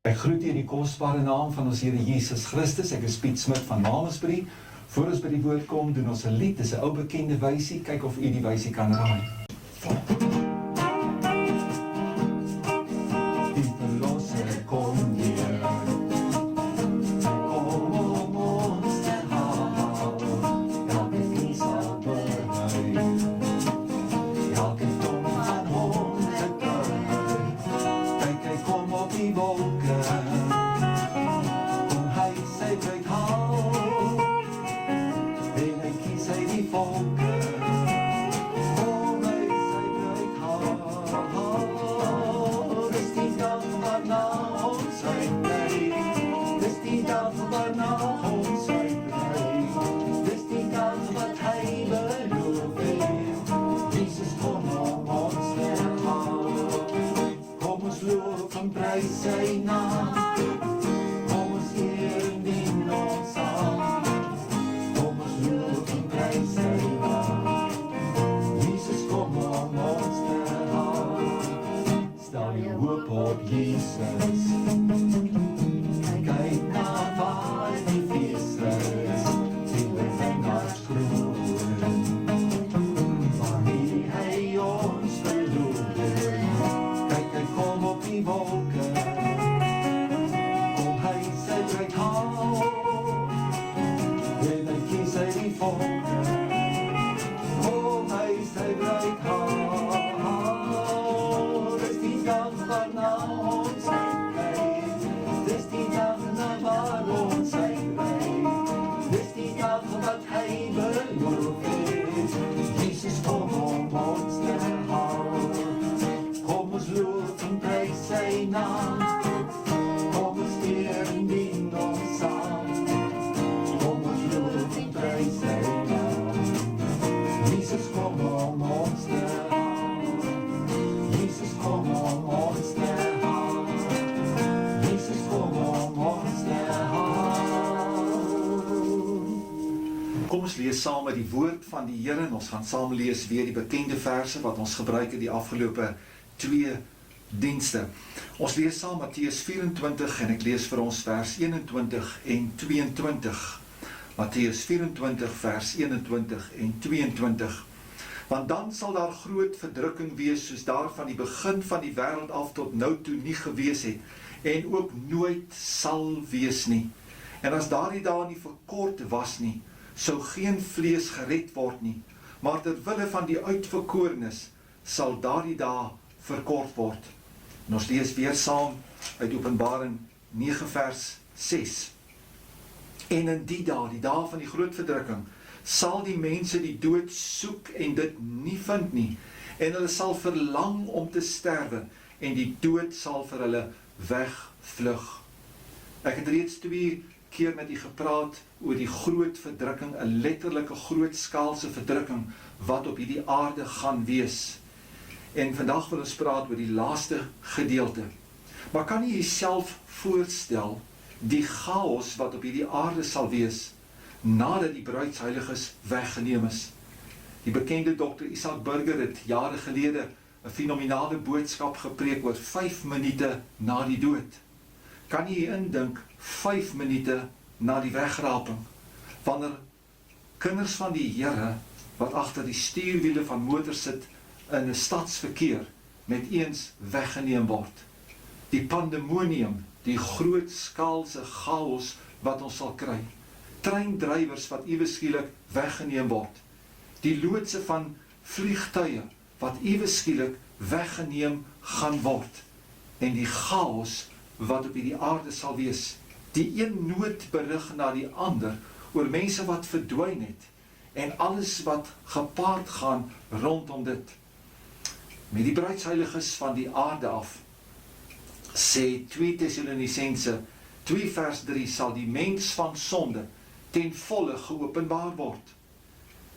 Ek groet u in die kosbare naam van ons Here Jesus Christus. Ek is Piet Smit van Namersbury. Voor ons by die woord kom, doen ons 'n lied. Dis 'n ou bekende wysie. Kyk of u die wysie kan raai. Die verlosser kom weer. Kom om ons te haal. Elke knie sal buig. Elke tong van hom te buig. Kyk, hy kom op die wolke. Kom hy sy bruid haal. En hy kies hy die volke. Kom hy sy bruid haal. Dis die dag waarna ons uitbly. Dis die dag waarna ons uitbly. Dis die dag wat hy beloof het. Jesus kom om ons te haal. Kom ons loof en prys sy naam. Kom ons eer en dien ons aan. Kom ons loof en prys sy naam. Jesus kom om ons te haal. Stel jou hoop op Jesus. Kyk na waar die fees is. Die wingerd groen. Wanneer hy ons beloof. Kyk, hy kom op die wolke. Kom hy sy bruid haal. En hy kies hy die volke. Kom hy sy bruid haal. Dis die dag waarna ons uitkyk. Dis die dag waar ons uitkyk. Dis die dag wat hy beloof het. Jesus kom om ons te haal. Kom ons loof en prys sy naam. Kom ons eer en dien ons aan. Kom ons loof en prys sy naam. Jesus kom om ons te haal. Jesus kom om ons te haal. Jesus kom om ons te haal. Kom ons lees saam met die woord van die Here en ons gaan saam lees weer die bekende verse wat ons gebruik het die afgelope 2 dienste. Ons lees saam Matteus 24 en ek lees vir ons vers 21 en 22. Matteus 24 vers 21 en 22. Want dan sal daar groot verdrukking wees soos daar van die begin van die wêreld af tot nou toe nie gewees het en ook nooit sal wees nie. En as daardie dae nie verkort was nie, sou geen vlees gered word nie, maar ter wille van die uitverkorenes sal daardie dae verkort word. En ons lees weer saam uit Openbaring 9 vers 6. En in die dae van die groot verdrukking, sal die mense die dood soek en dit nie vind nie, en hulle sal verlang om te sterwe, en die dood sal vir hulle wegvlug. Ek het reeds 2 keer met u gepraat oor die groot verdrukking, 'n letterlike grootskaalse verdrukking wat op hierdie aarde gaan wees. En vandag wil ons praat oor die laaste gedeelte. Maar kan jy jouself voorstel die chaos wat op hierdie aarde sal wees nadat die bruidsheiliges weggeneem is? Die bekende Dr. Isaac Burger het jare gelede 'n fenominale boodskap gepreek oor 5 minute na die dood. Kan jy indink 5 minute na die wegraping, wanneer kinders van die Here wat agter die stuurwiele van motors sit in 'n stadsverkeer met eens weggeneem word. Die pandemonium, die grootskaalse chaos wat ons sal kry. Treindrywers wat ewe skielik weggeneem word. Die loodse van vliegtuie wat ewe skielik weggeneem gaan word. En die chaos wat op hierdie aarde sal wees. Die een noodberig na die ander oor mense wat verdwyn het en alles wat gepaard gaan rondom dit. Met die bruidsheiliges van die aarde af, sê 2 Tessalonisense 2 vers 3, sal die mens van sonde ten volle geopenbaar word.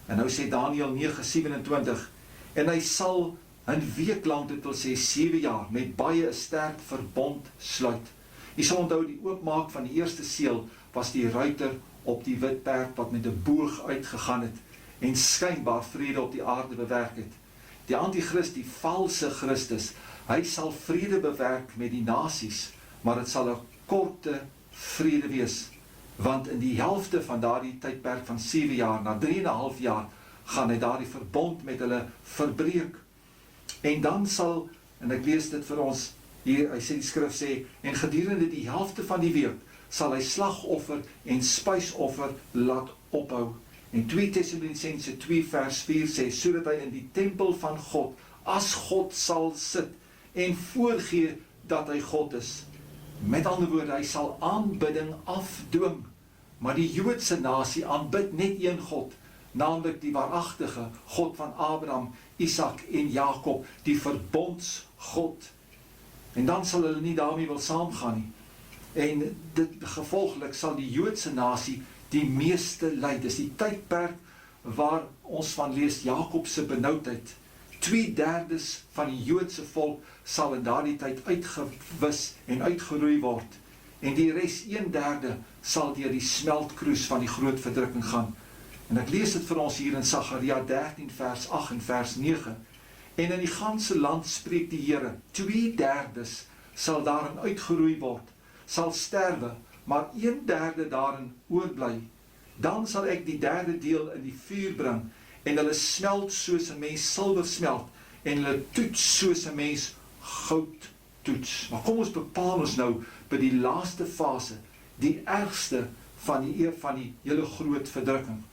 En nou sê Daniël 9:27, en hy sal 'n week lang, dit wil sê 7 jaar, met baie 'n sterk verbond sluit. Jy sal onthou die oopmaak van die eerste seël was die ruiter op die wit perd wat met 'n boog uitgegaan het en skynbaar vrede op die aarde bewerk het. Die antichrist, die valse Christus, hy sal vrede bewerk met die nasies, maar dit sal 'n korte vrede wees, want in die helfte van daardie tydperk van 7 jaar, na 3,5 jaar, gaan hy daardie verbond met hulle verbreek. En dan sal, en ek lees dit vir ons, hier, hy sê die skrif sê, en gedurende die helfte van die week, sal hy slagoffer en spysoffer laat ophou. En 2 Tessalonisense 2 vers 4 sê, sodat hy in die tempel van God, as God sal sit, en voorgee dat hy God is. Met ander woorde, hy sal aanbidding afdwing, maar die Joodse nasie aanbid net een God, naamlik die waaragtige God van Abraham, Isak en Jakob, die verbondsgod. En dan sal hulle nie daarmee wil saamgaan nie. En dit gevolglik sal die Joodse nasie die meeste ly. Dis die tydperk waar ons van lees Jakob se benoudheid. 2/3 van die Joodse volk sal in daardie tyd uitgewis en uitgeroei word. En die res 1/3 sal deur die smeltkroes van die groot verdrukking gaan. En ek lees dit vir ons hier in Sagaria 13 vers 8 en vers 9. En in die ganse land spreek die Here, 2/3 sal daarin uitgeroei word, sal sterwe, maar 1/3 daarin oorbly. Dan sal ek die 1/3 deel in die vuur bring, en hulle smelt soos 'n mens silwer smelt, en hulle toets soos 'n mens goud toets. Maar kom ons bepaal ons nou by die laaste fase, die ergste van die hele groot verdrukking.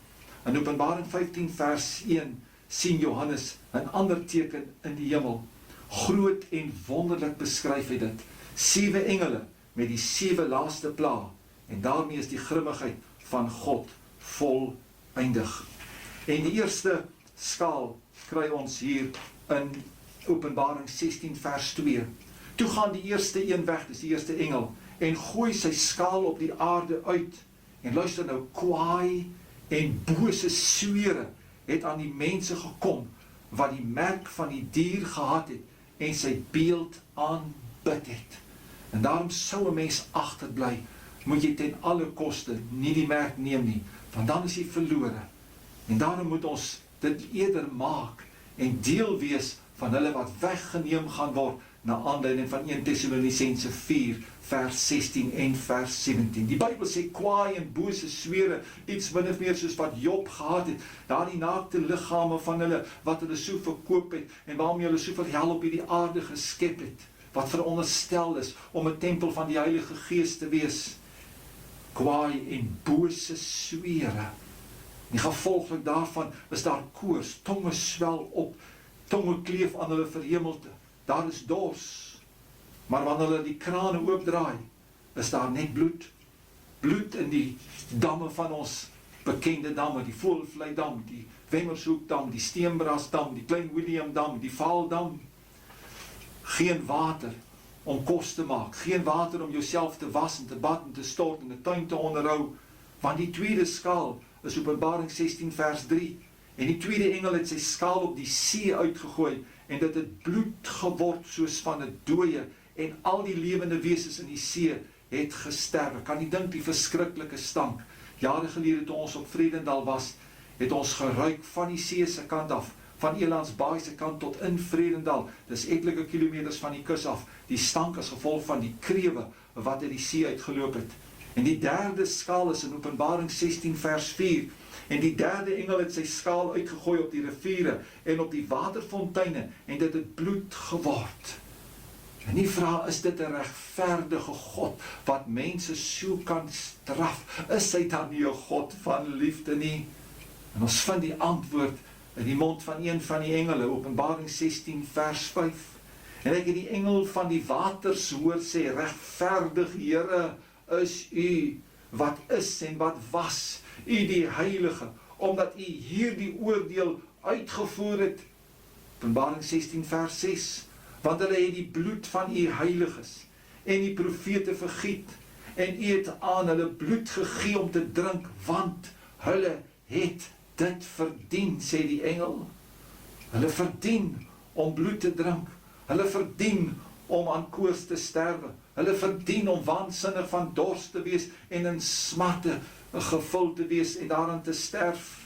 In Openbaring 15 vers 1 sien Johannes 'n ander teken in die hemel. Groot en wonderlik beskryf hy dit. 7 engele met die 7 laaste plaag, en daarmee is die grimmigheid van God voleindig. En die eerste skaal kry ons hier in Openbaring 16 vers 2. Toe gaan die eerste een weg, dis die eerste engel, en gooi sy skaal op die aarde uit. En luister nou, kwaai en bose swere het aan die mense gekom, wat die merk van die dier gehad het, en sy beeld aanbid het. En daarom sou 'n mens agterbly, moet jy ten alle koste nie die merk neem nie, want dan is jy verlore. En daarom moet ons dit eerder maak, en deel wees van hulle wat weggeneem gaan word, na aanleiding van 1 Tessalonisense 4 vers 16 en vers 17. Die Bybel sê kwaai en bose swere, iets min of meer soos wat Job gehad het, daardie naakte liggame van hulle, wat hulle so verkoop het, en waarmee hulle soveel hel op hierdie aarde geskep het, wat veronderstel is om 'n tempel van die Heilige Gees te wees. Kwaai en bose swere. Die gevolglik daarvan is daar koors, tonge swel op, tonge kleef aan hulle verhemelte. Daar is dors, maar wanneer hulle die krane oopdraai, is daar net bloed. Bloed in die damme van ons bekende damme, die Voelvleidam, die Wemmershoekdam, die Steenbrasdam, die Klein Williamdam, die Vaaldam. Geen water om kos te maak, geen water om jouself te was en te bad en te stort en 'n tuin te onderhou, want die tweede skaal is Openbaring 16 vers 3, en die tweede engel het sy skaal op die see uitgegooi, en dit het bloed geword soos van 'n dooie, en al die lewende wesens in die see het gesterwe. Kan jy dink die verskriklike stank? Jare gelede toe ons op Vredendal was, het ons geruik van die see se kant af, van Elandsbaai se kant tot in Vredendal, dis etlike kilometers van die kus af. Die stank is gevolg van die krewe wat uit die see uitgeloop het. En die derde skaal is in Openbaring 16 vers 4, en die derde engel het sy skaal uitgegooi op die riviere en op die waterfonteine, en dit het bloed geword. En die vraag, is dit 'n regverdige God wat mense so kan straf? Is hy dan nie 'n God van liefde nie? En ons vind die antwoord in die mond van een van die engele, Openbaring 16 vers 5. En ek het die engel van die waters hoor sê, regverdig Here is u, wat is en wat was, u die heilige, omdat u hierdie oordeel uitgevoer het. Openbaring 16 vers 6. Want hulle het die bloed van u heiliges en die profete vergiet, en u het aan hulle bloed gegee om te drink, want hulle het dit verdien, sê die engel. Hulle verdien om bloed te drink, hulle verdien om aan koors te sterwe, hulle verdien om waansinnig van dors te wees en in smarte gevul te wees en daaraan te sterf.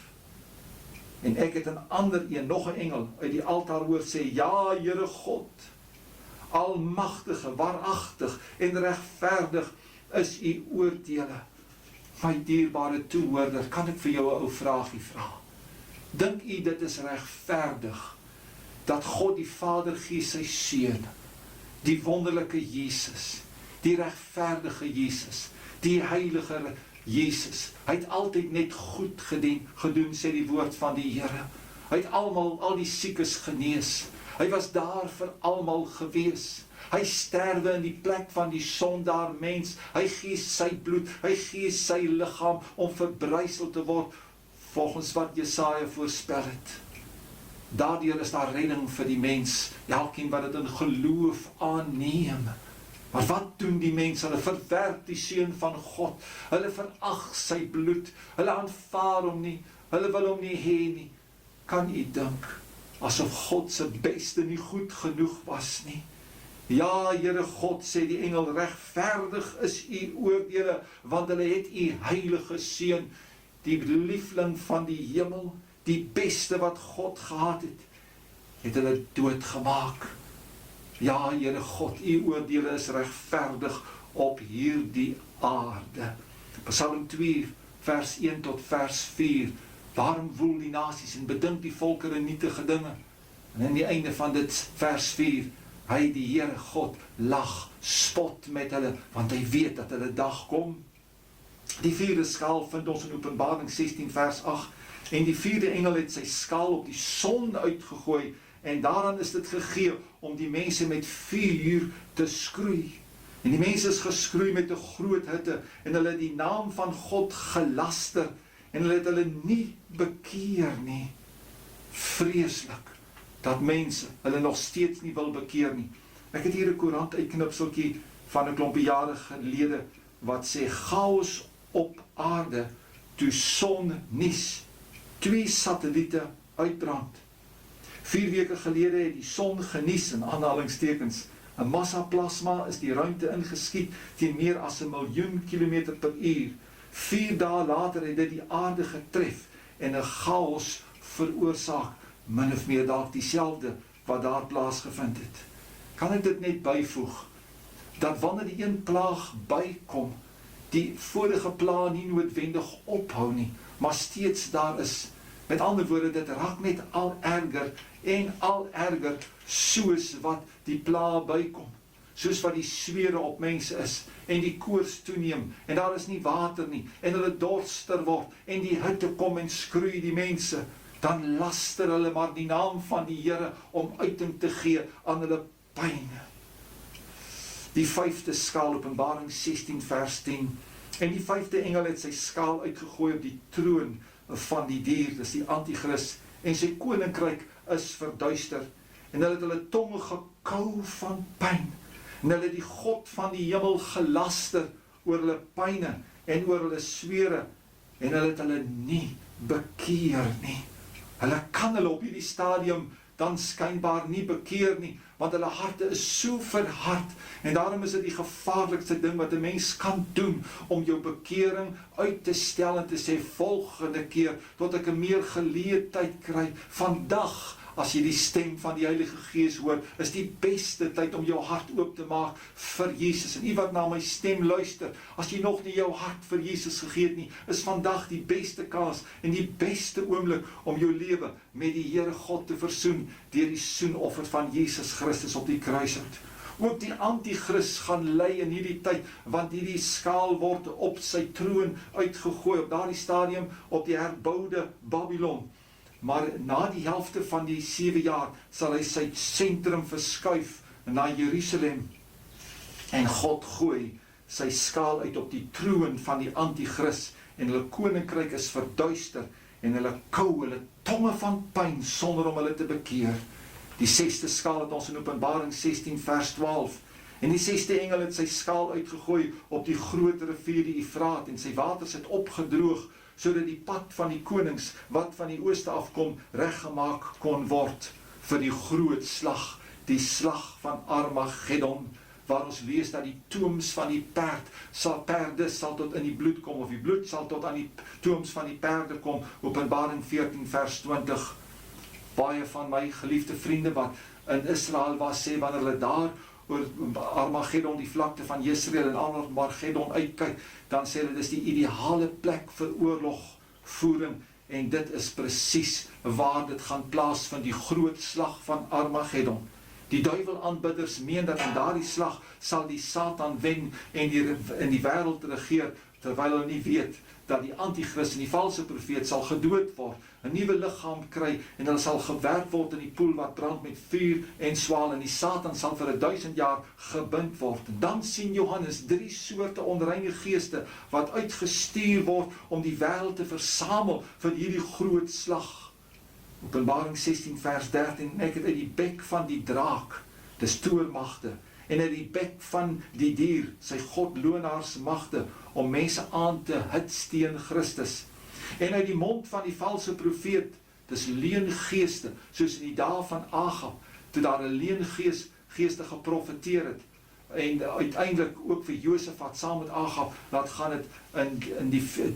En ek het 'n ander een, nog 'n engel uit die altaar hoor sê, ja, Here God, almagtige, waaragtig en regverdig is u oordeele. My dierbare toehoorder, kan ek vir jou 'n ou vraagie vra? Dink u dit is regverdig dat God die Vader gee sy seun, die wonderlike Jesus, die regverdige Jesus, die heilige Jesus? Hy het altyd net goed gedoen, sê die woord van die Here. Hy het al die siekes genees. Hy was daar vir almal gewees. Hy sterwe in die plek van die sondaar mens. Hy gee sy bloed, hy gee sy liggaam om verbrysel te word, volgens wat Jesaja voorspel het. Daardeur is daar redding vir die mens, elkeen wat dit in geloof aanneem. Maar wat doen die mense? Hulle verwerp die seun van God. Hulle verag sy bloed. Hulle aanvaar hom nie. Hulle wil hom nie hê nie. Kan u dink asof God se beste nie goed genoeg was nie? Ja, Here God, sê die engel, regverdig is u oordeele, want hulle het u heilige seun, die liefling van die hemel, die beste wat God gehad het hulle doodgemaak. Ja, Here God, u oordeele is regverdig op hierdie aarde. Psalm 2, vers 1 tot vers 4. Daarom woel die nasies en bedink die volkere nietige dinge. En in die einde van dit vers 4, hy die Here God lag, spot met hulle, want hy weet dat hulle dag kom. Die vierde skaal vind ons in Openbaring 16 vers 8, en die vierde engel het sy skaal op die son uitgegooi, en daaraan is dit gegee om die mense met vuur te skroei. En die mense is geskroei met 'n groot hitte, en hulle het die naam van God gelaster, en hulle het hulle nie bekeer nie. Vreeslik dat mense hulle nog steeds nie wil bekeer nie. Ek het hier 'n koerant uitknipseltjie van 'n klompie jare gelede wat sê chaos op aarde toe son nuus 2 satelliete uitbrand. 4 weke gelede het die son genuus in aanhalingstekens. 'n massa plasma is die ruimte ingeskiet teen meer as 1 miljoen kilometer per uur. 4 dae later het dit die aarde getref en 'n chaos veroorsaak, min of meer dalk dieselfde wat daar plaasgevind het. Kan ek dit net byvoeg, dat wanneer die een plaag bykom, die vorige plaag nie noodwendig ophou nie, maar steeds daar is. Met ander woorde, dit raak net al erger en al erger, soos wat die plaag bykom. Soos wat die swere op mense is, en die koors toeneem, en daar is nie water nie, en hulle dorster word, en die hitte kom en skroei die mense, dan laster hulle maar die naam van die Here om uiting te gee aan hulle pyn. Die 5de skaal, Openbaring 16 vers 10, en die 5de engel het sy skaal uitgegooi op die troon van die dier, dis die Antichrist, en sy koninkryk is verduister, en hulle het hulle tonge gekou van pyn, en hulle het die God van die hemel gelaster oor hulle pyne en oor hulle swere, en hulle het hulle nie bekeer nie. Hulle kan hulle op hierdie stadium dan skynbaar nie bekeer nie, want hulle harte is so verhard, en daarom is dit die gevaarlikste ding wat 'n mens kan doen, om jou bekering uit te stel en te sê, volgende keer, tot ek 'n meer geleë tyd kry. Vandag, as jy die stem van die Heilige Gees hoor, is die beste tyd om jou hart oop te maak vir Jesus. En u wat na my stem luister, as jy nog nie jou hart vir Jesus gegee het nie, is vandag die beste kans en die beste oomblik om jou lewe met die Here God te versoen deur die soenoffer van Jesus Christus op die kruishout. Ook die Antichrist gaan ly in hierdie tyd, want hierdie skaal word op sy troon uitgegooi, op daardie stadium op die herboude Babylon. Maar na die helfte van die 7 jaar sal hy sy sentrum verskuif na Jerusalem. En God gooi sy skaal uit op die troon van die Antichrist, en hulle koninkryk is verduister, en hulle kou hulle tonge van pyn sonder om hulle te bekeer. Die 6de skaal het ons in Openbaring 16 vers 12. En die 6de engel het sy skaal uitgegooi op die groot rivier die Efraat, en sy waters het opgedroog, sodat die pad van die konings wat van die ooste afkom reggemaak kon word vir die groot slag, die slag van Armageddon, waar ons lees dat die toems van die perde sal tot in die bloed kom, of die bloed sal tot aan die toems van die perde kom. Openbaring 14 vers 20. Baie van my geliefde vriende wat in Israel was, sê wanneer hulle daar oor Armageddon, die vlakte van Jesreel en Armageddon uitkyk, dan sê hulle, dis die ideale plek vir oorlogvoering, en dit is presies waar dit gaan plaasvind, die groot slag van Armageddon. Die duiwelaanbidders meen dat in daardie slag sal die Satan wen en in die wêreld regeer, terwyl hulle nie weet dat die antichrist en die valse profeet sal gedood word, 'n nuwe liggaam kry, en hulle sal gewerp word in die poel wat brand met vuur en swaal, en die Satan sal vir 1000 jaar gebind word. En dan sien Johannes 3 soorte onreine geeste wat uitgestuur word om die wêreld te versamel vir hierdie groot slag. Openbaring 16 vers 13, en ek het uit die bek van die draak, dis toormagte, en uit die bek van die dier, sy godlonaars magte, om mense aan te hits teen Christus. En uit die mond van die valse profeet, dis leengeeste, soos in die dae van Agab, toe daar 'n leengeeste geprofeteer het, en uiteindelik ook vir Josafat saam met Agab, laat gaan het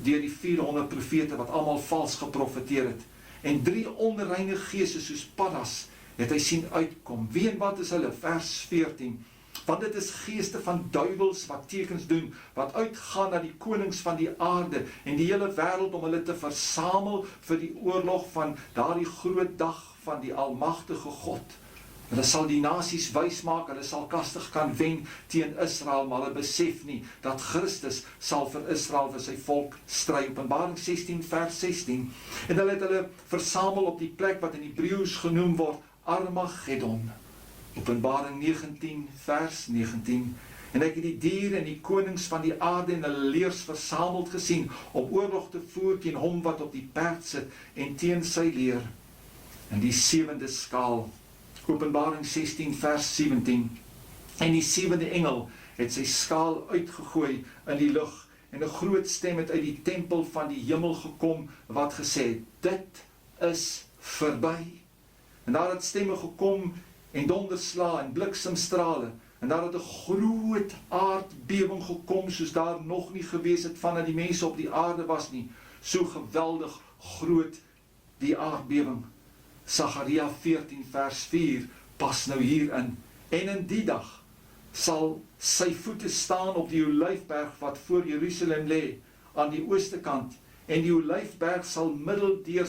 deur die 400 profete wat almal vals geprofeteer het. En 3 onreine geeste soos paddas het hy sien uitkom. Wie en wat is hulle? Vers 14. Want dit is geeste van duiwels wat tekens doen, wat uitgaan na die konings van die aarde en die hele wêreld om hulle te versamel vir die oorlog van daardie groot dag van die almagtige God. Hulle sal die nasies wys maak, hulle sal kastig kan wen teen Israel, maar hulle besef nie dat Christus sal vir Israel, vir sy volk stry. Openbaring 16 vers 16. En hulle het hulle versamel op die plek wat in Hebreëus genoem word Armageddon. Openbaring 19 vers 19. En ek het die diere en die konings van die aarde en hulle leers versameld gesien om oorlog te voer teen hom wat op die perd sit en teen sy leer. En die 7de skaal, Openbaring 16 vers 17. En die 7de engel het sy skaal uitgegooi in die lug, en 'n groot stem het uit die tempel van die hemel gekom wat gesê het, dit is verby. En daar het stemme gekom en donderslae en bliksemstrale, en daar het 'n groot aardbewing gekom soos daar nog nie gewees het vandat die mense op die aarde was nie. So geweldig groot die aardbewing. Sagaria 14 vers 4 pas nou hierin. En in die dag sal sy voete staan op die Olyfberg wat voor Jerusalem lê aan die ooste kant, en die Olyfberg sal middeldeur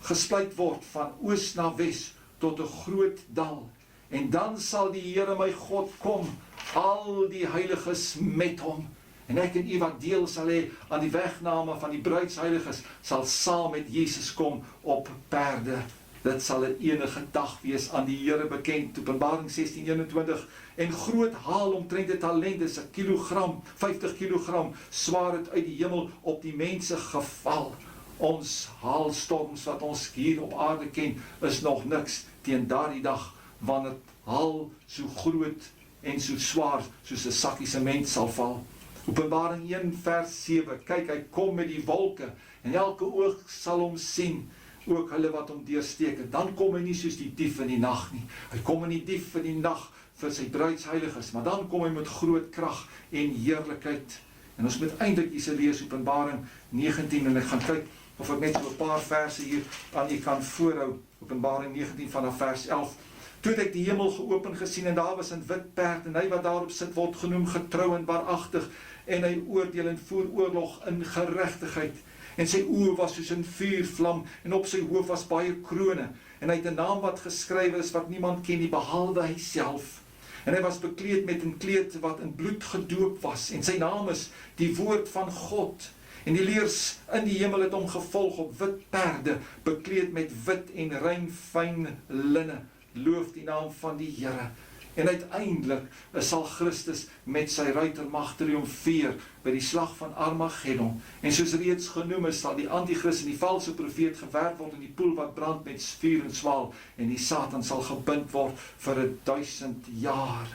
gesplyt word van oos na wes tot 'n groot dal. En dan sal die Here my God kom, al die heiliges met hom. En ek en u wat deel sal hê aan die wegname van die bruidsheiliges, sal saam met Jesus kom op perde. Dit sal 'n enige dag wees aan die Here bekend. Openbaring 16:21. En groot haal omtrent 'n talent, dis 'n kilogram, 50 kilogram, swaar het uit die hemel op die mense geval. Ons haalstorms wat ons hier op aarde ken, is nog niks teen daardie dag, wanneer haal so groot en so swaar soos 'n sakkie sement sal val. Openbaring 1 vers 7, kyk, hy kom met die wolke, en elke oog sal hom sien, ook hulle wat hom deursteek. Dan kom hy nie soos die dief in die nag nie. Hy kom in die dief in die nag vir sy bruidsheiliges, maar dan kom hy met groot krag en heerlikheid. En ons moet eintlik hierse lees Openbaring 19, en ek gaan kyk of ek net so 'n paar verse hier aan u kan voorhou. Openbaring 19 vanaf vers 11. Toe het ek die hemel geopen gesien, en daar was 'n wit perd, en hy wat daarop sit word genoem getrou en waaragtig, en hy oordeel en voer oorlog in geregtigheid. En sy oë was soos 'n vuurvlam, en op sy hoof was baie krone, en hy het 'n naam wat geskrywe is wat niemand ken nie behalwe hy self. En hy was bekleed met 'n kleed wat in bloed gedoop was, en sy naam is die woord van God. En die leers in die hemel het hom gevolg op wit perde, bekleed met wit en rein fyn linne. Loof die naam van die Here. En uiteindelik sal Christus met sy ruitermag triomfeer by die slag van Armageddon. En soos reeds genoem is, sal die antichrist en die valse profeet gewerp word in die poel wat brand met vuur en swaal, en die Satan sal gebind word vir 1000 jaar.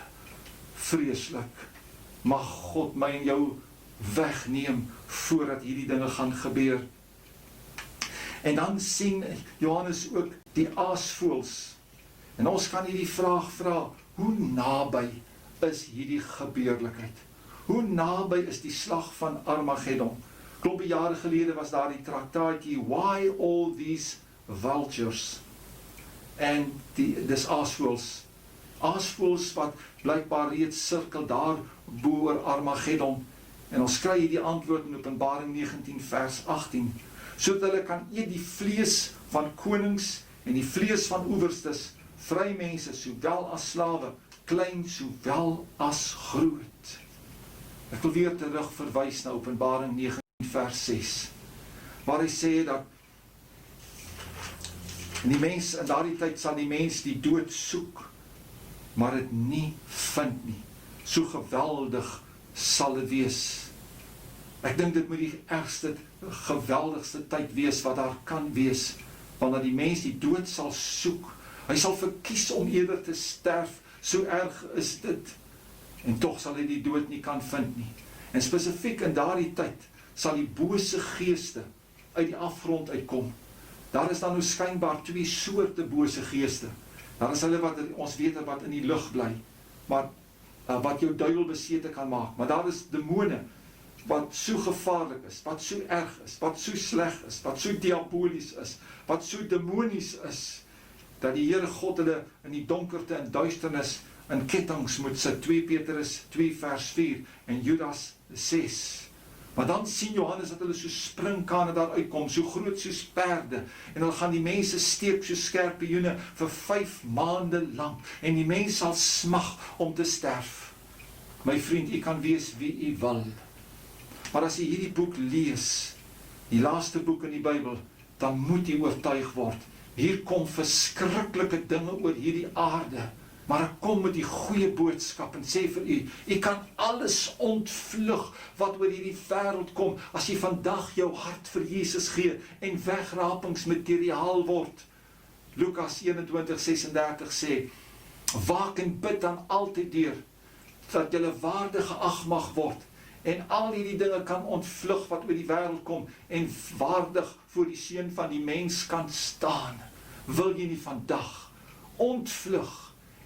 Vreeslik. Mag God my en jou wegneem voordat hierdie dinge gaan gebeur. En dan sien Johannes ook die aasvoëls. En ons kan hierdie vraag vra, hoe naby is hierdie gebeurlikheid? Hoe naby is die slag van Armageddon? Klompie jare gelede was daar die traktaatjie Why All These Vultures? En dis aasvoëls. Aasvoëls wat blykbaar reeds sirkel daar bo oor Armageddon. En ons kry hier die antwoord in Openbaring 19 vers 18. Sodat hulle kan eet die vlees van konings en die vlees van owerstes, vry mense sowel as slawe, klein sowel as groot. Ek wil weer terug verwys na Openbaring 19 vers 6, waar hy sê dat die mens, in daardie tyd sal die mens die dood soek, maar dit nie vind nie. So geweldig sal dit wees. Ek dink dit moet die ergste, geweldigste tyd wees wat daar kan wees, wanneer die mens die dood sal soek. Hy sal verkies om eerder te sterf, so erg is dit. En tog sal hy die dood nie kan vind nie. En spesifiek in daardie tyd sal die bose geeste uit die afgrond uitkom. Daar is dan nou skynbaar twee soorte bose geeste. Daar is hulle wat ons weet wat in die lug bly, maar wat jou duiwel besete kan maak. Maar daar is demone wat so gevaarlik is, wat so erg is, wat so sleg is, wat so diabolies is, wat so demonies is, dat die Here God hulle in die donkerte en duisternis in kettinge moet sit. 2 Petrus 2 vers 4 en Judas 6. Maar dan sien Johannes dat hulle so springkane daar uitkom, so groot soos perde, en hulle gaan die mense steek so skerpioene vir 5 maande lang, en die mens sal smag om te sterf. My vriend, u kan wees wie u wil, maar as u hierdie boek lees, die laaste boek in die Bybel, dan moet u oortuig word, hier kom verskriklike dinge oor hierdie aarde, maar ek kom met die goeie boodskap en sê vir u, u kan alles ontvlug wat oor hierdie wêreld kom, as jy vandag jou hart vir Jesus gee en wegrapingsmateriaal word. Lukas 21:36 sê, waak en bid dan altyd deur, dat julle waardig geag mag word, en al hierdie dinge kan ontvlug wat oor die wêreld kom, en waardig voor die seun van die mens kan staan. Wil jy nie vandag ontvlug,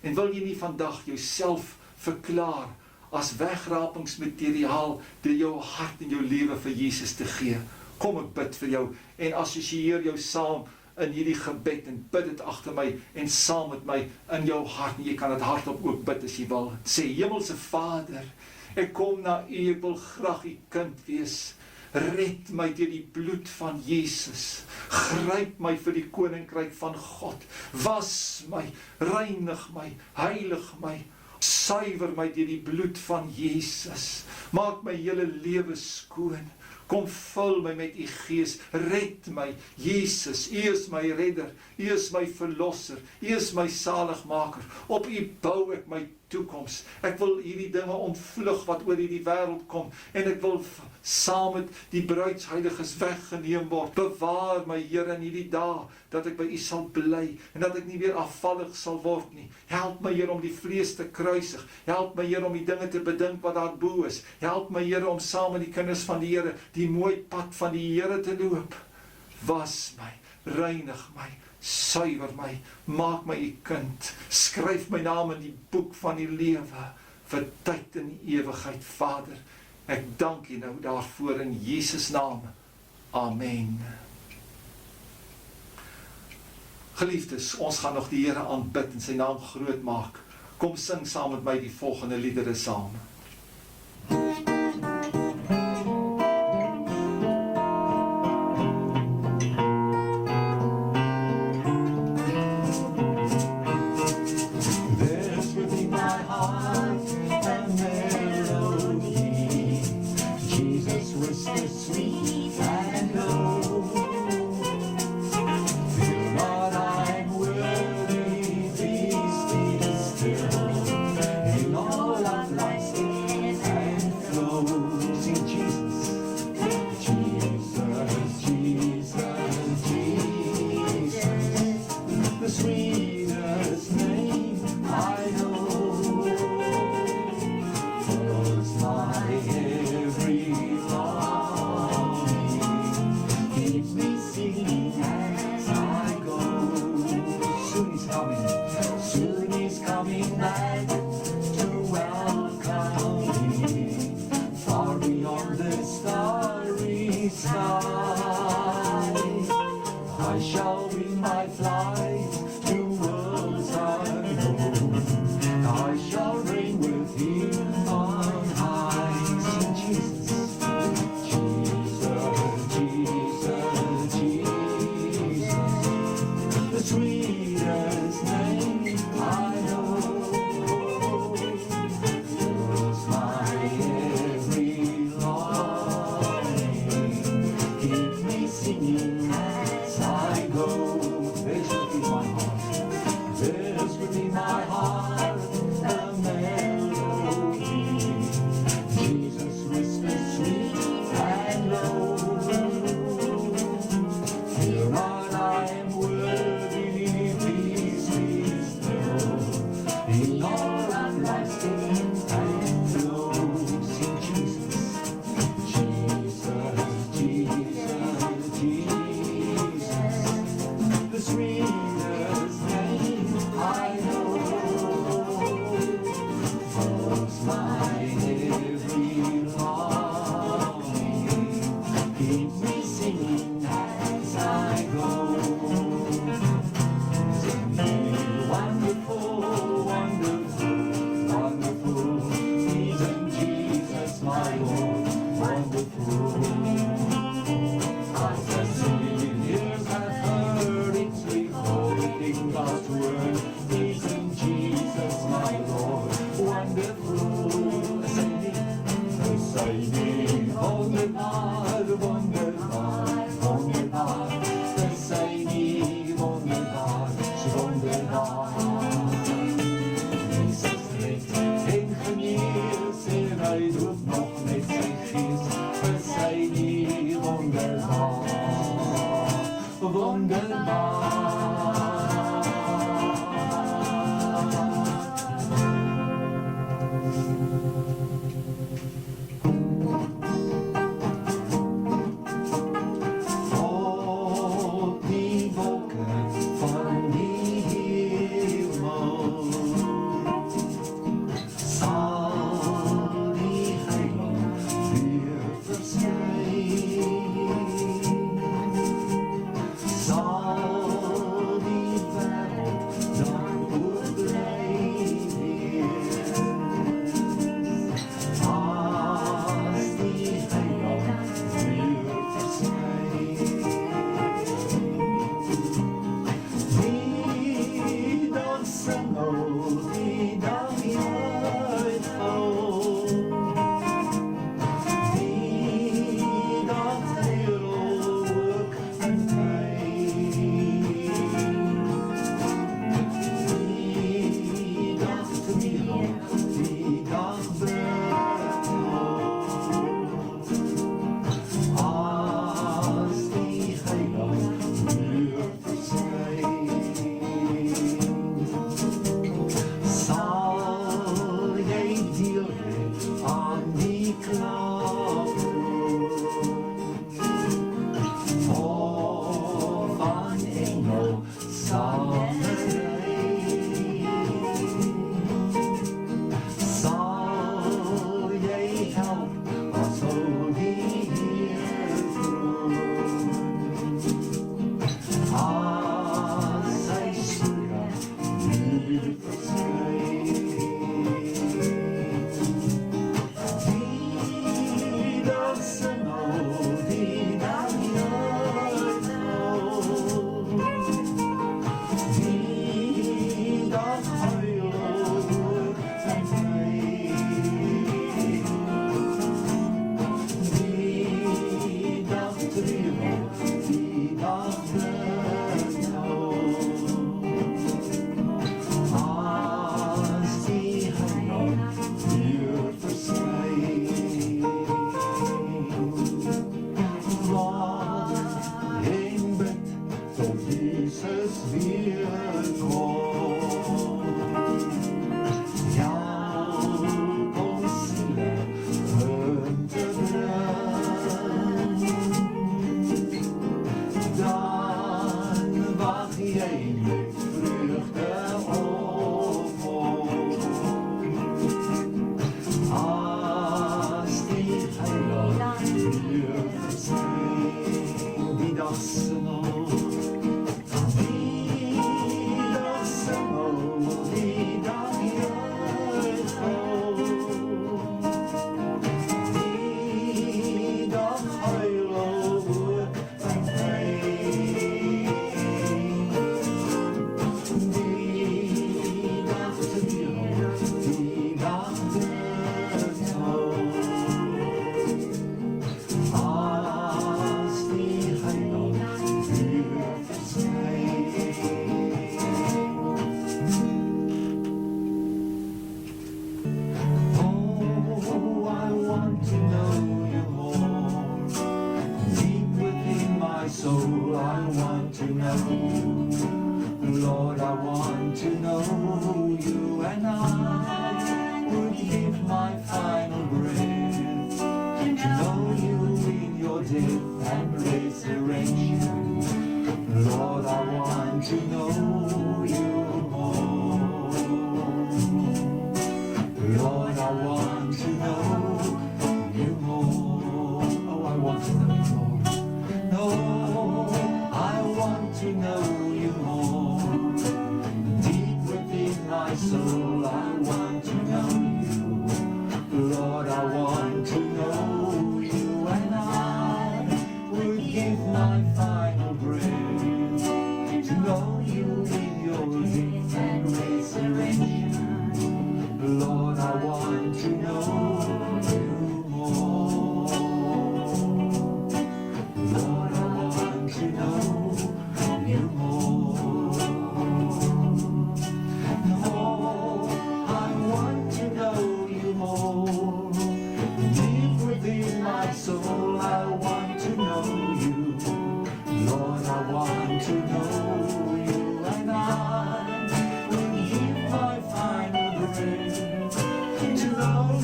en wil jy nie vandag jouself verklaar as wegrapingsmateriaal deur jou hart en jou lewe vir Jesus te gee? Kom ek bid vir jou en assosieer jou saam in hierdie gebed en bid dit agter my en saam met my in jou hart. En jy kan dit hardop ook bid as jy wil. Sê, Hemelse Vader, ek kom na u, ek wil graag u kind wees. Red my deur die bloed van Jesus. Gryp my vir die koninkryk van God. Was my, reinig my, heilig my, suiwer my deur die bloed van Jesus. Maak my hele lewe skoon. Kom vul my met u gees, red my, Jesus, u is my redder, u is my verlosser, u is my saligmaker, op u bou ek my toekoms. Ek wil hierdie dinge ontvlug wat oor hierdie wêreld kom, en ek wil saam met die bruidsheiliges weggeneem word. Bewaar my, Here, in hierdie dae, dat ek by u sal bly, en dat ek nie weer afvallig sal word nie. Help my, Here, om die vlees te kruisig. Help my, Here, om die dinge te bedink wat daar bo is. Help my, Here, om saam met die kinders van die Here die mooi pad van die Here te loop. Was my, reinig my, suiwer my, maak my u kind, skryf my naam in die boek van die lewe, vir tyd en ewigheid, Vader. Ek dank u nou daarvoor in Jesus naam. Amen. Geliefdes, ons gaan nog die Here aanbid en sy naam groot maak. Kom sing saam met my die volgende liedere saam. I shall win my flight to worlds unknown. nie wunderbar, wunderbar, wunderbar. Das sei nie wunderbar, so wunderbar. Dieses Lied ingenieur, sehr hij doet nog met zijn geest. Das sei nie wunderbar, wunderbar. My final breath to know you in your dreams.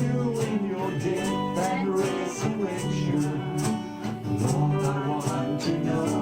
you in your death and resurrection. Lord, I want to know